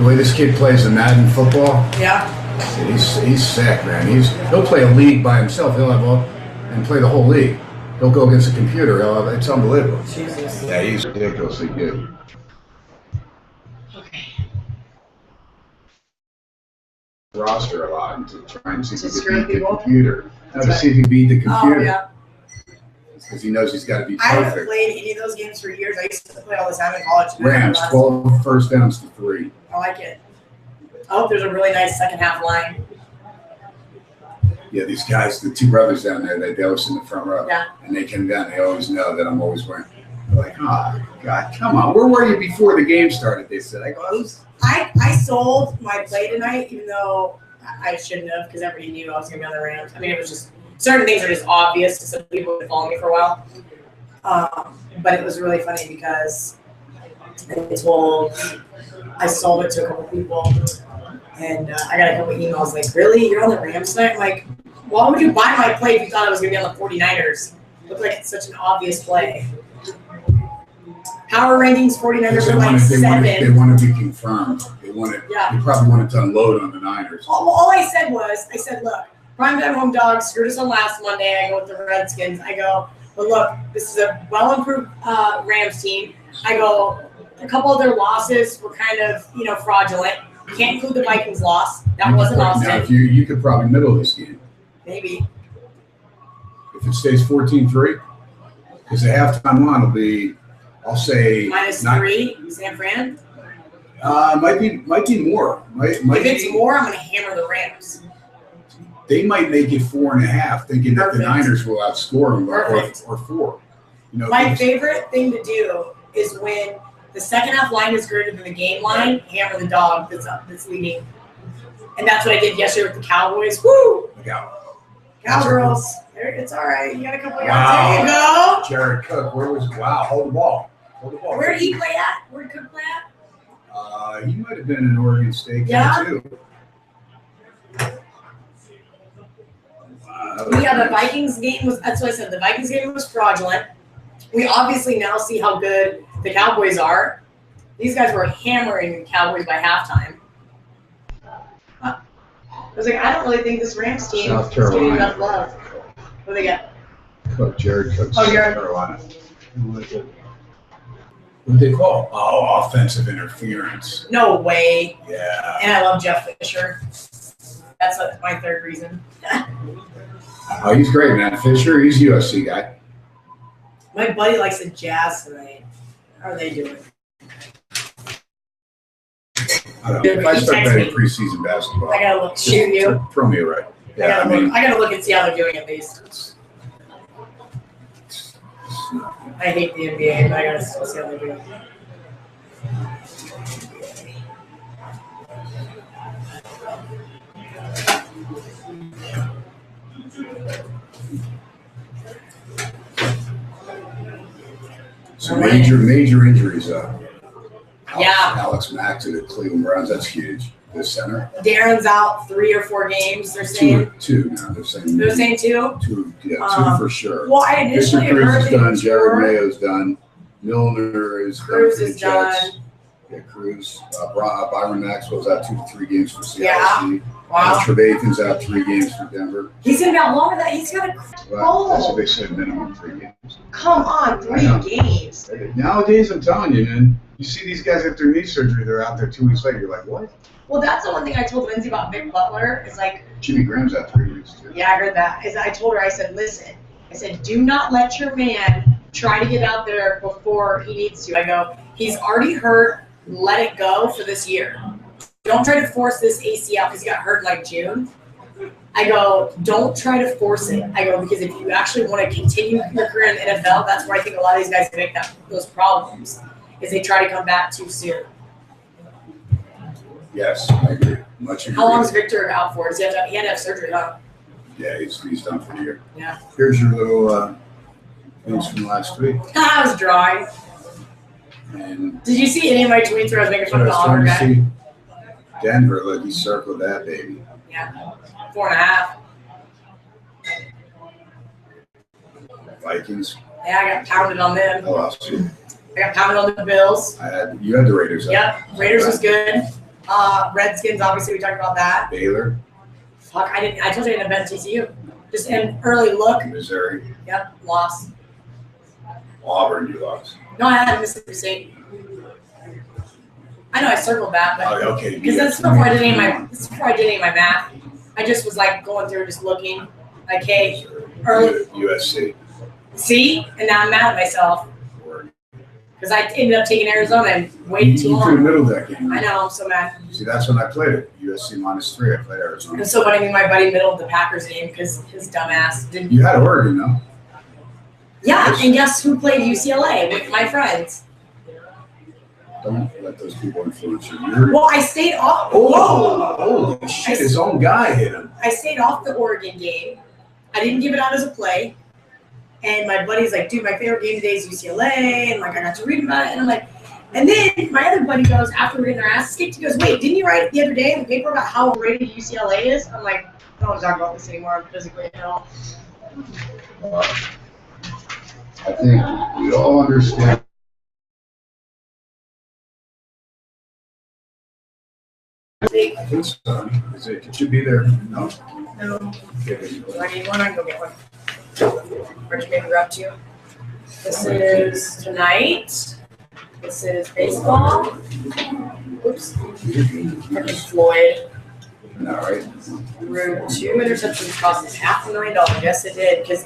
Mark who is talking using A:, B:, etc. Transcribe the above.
A: The way this kid plays the Madden football,
B: Yeah.
A: he's sick, man. He'll play a league by himself. He'll have and play the whole league. He'll go against a computer. It's unbelievable.
B: Jesus.
A: Yeah, he's ridiculously good.
B: Okay.
A: Roster a lot and to try and see if
B: To
A: he
B: screw
A: can beat the
B: people?
A: computer. No, to
B: Right.
A: see if he can beat the computer.
B: Oh, yeah.
A: Because he knows he's got to be
B: I haven't
A: perfect.
B: played any of those games for years. I used to play all the time in college.
A: Rams, 12 first downs to 3.
B: I like it. I hope there's a really nice second half line.
A: Yeah, these guys, the two brothers down there, they always in the front row.
B: Yeah.
A: And they come down, they always know that I'm always wearing. They're like, oh, God, come on. Where were you before the game started? They said, I go,
B: I sold my play tonight, even though I shouldn't have, because everybody knew I was going to be on the Rams. I mean, it was just certain things are just obvious to some people who've been following me for a while. But it was really funny because I sold it to a couple people, and I got a couple emails like, really? You're on the Rams tonight? I'm like, why would you buy my play if you thought I was going to be on the 49ers? It looked like it's such an obvious play. Power rankings, 49ers are like 7.
A: They want to be confirmed. They probably wanted to unload on the Niners.
B: All I said, look, primetime home dogs screwed us on last Monday. I go with the Redskins. I go, but look, this is a well-improved Rams team. I go, a couple of their losses were kind of, fraudulent. Can't include the Vikings loss. That wasn't Austin.
A: Now, you could probably middle this game.
B: Maybe.
A: If it stays 14-3, because the halftime line will be, I'll say
B: -3, San Fran.
A: Might be more.
B: If it's more, I'm going to hammer the Rams.
A: They might make it 4.5, thinking that the Niners will outscore them or 4.
B: My favorite thing to do is when the second half line is greater than the game line, hammer the dog that's leading. And that's what I did yesterday with the Cowboys. Woo!
A: Look out.
B: Cowgirls. It's all right. You got a couple of yards. There you go.
A: Jared Cook, hold the ball.
B: Where did he play at? Where did Cook play at?
A: He might have been in Oregon State too.
B: Yeah, the Vikings game that's what I said. The Vikings game was fraudulent. We obviously now see how good the Cowboys are. These guys were hammering the Cowboys by halftime. I was like, I don't really think this Rams team is getting enough love. What do they get?
A: Jared Cook,
B: South
A: Carolina. What did they call? Oh, offensive interference.
B: No way.
A: Yeah.
B: And I love Jeff Fisher. That's my third reason.
A: Oh, he's great, man. Fisher, he's a USC guy.
B: My buddy likes the Jazz tonight. How are they doing?
A: I don't know. If I start betting preseason basketball,
B: I gotta look. Shoot you.
A: Throw me a right. Yeah,
B: I gotta look and see how they're doing at least. I hate the NBA, but I gotta still see how they're doing.
A: So major injuries.
B: Yeah.
A: Alex Mack to the Cleveland Browns. That's huge. The center.
B: Darren's out 3 or 4 games. They're saying
A: two now. They're saying
B: 2.
A: Two for sure.
B: Well, I initially
A: Victor Cruz
B: heard
A: is done. Jared Mayo's done. Milner is done.
B: Cruz is done.
A: Yeah, Cruz. Byron Maxwell's out 2 to 3 games for Seattle.
B: Yeah. Wow.
A: Trevathan's out 3 games for Denver.
B: He's gonna be out longer than that. He's got a
A: Well, that's what they said. Minimum 3 games.
B: Come on, 3 games.
A: Nowadays, I'm telling you, man. You see these guys after knee surgery, they're out there 2 weeks later. You're like, what?
B: Well, that's the one thing I told Lindsay about Vic Butler is like.
A: Jimmy Graham's out 3 weeks too.
B: Yeah, I heard that. I told her, I said, listen, do not let your man try to get out there before he needs to. I go, he's already hurt. Let it go for this year. Don't try to force this ACL because he got hurt in like June. I go, don't try to force it. I go, because if you actually want to continue your career in the NFL, that's where I think a lot of these guys make those problems, is they try to come back too soon.
A: Yes, I agree. Much agree.
B: How long is Victor out for? He had to have surgery, huh?
A: Yeah, he's done for the year.
B: Yeah.
A: Here's your little things from last week.
B: I was drawing.
A: And
B: did you see any of my tweets where I was making fun of the Auburn guy?
A: Denver, look, he circled that baby.
B: Yeah, 4.5.
A: Vikings.
B: Yeah, I got pounded on them.
A: Oh, I'll see.
B: I got pounded on the Bills.
A: You had the Raiders.
B: Yep, Raiders was good. Redskins, obviously, we talked about that.
A: Baylor,
B: Fuck, I told you I didn't bet TCU. Just an early look.
A: Missouri,
B: Yep, loss.
A: Auburn, you lost.
B: No, I had Mississippi State. I know I circled that, but
A: Oh, okay.
B: because that's before I did any of my. This is before I did any of my math. I just was like going through, just looking, like, hey, early.
A: USC.
B: See, and now I'm mad at myself because I ended up taking Arizona and waited too
A: You could have
B: long.
A: middled that game.
B: I know, I'm so mad.
A: See, that's when I played it. USC -3. I played Arizona.
B: It's so funny. My buddy middled the Packers game because his dumbass didn't.
A: You had Oregon, though.
B: Yeah, and guess who played UCLA with my friends?
A: Don't let those people influence you. You're...
B: Well, I stayed off.
A: Oh, holy shit! His own guy hit him.
B: I stayed off the Oregon game. I didn't give it out as a play. And my buddy's like, dude, my favorite game today is UCLA. And like, I got to read about it. And I'm like, and then my other buddy goes, after we're getting our asses kicked, he goes, wait, didn't you write the other day in the paper about how rated UCLA is? I'm like, I don't want to talk about this anymore. I'm physically ill.
A: I think we all understand. I think so. Is it? It should be there. No.
B: No.
A: Okay.
B: Do I need one? I can go get one. Where'd you maybe grab two? This is tonight. This is baseball. Oops. Freaking Floyd.
A: All right.
B: Threw 2 interceptions, cost us $500,000. Yes, it did. Because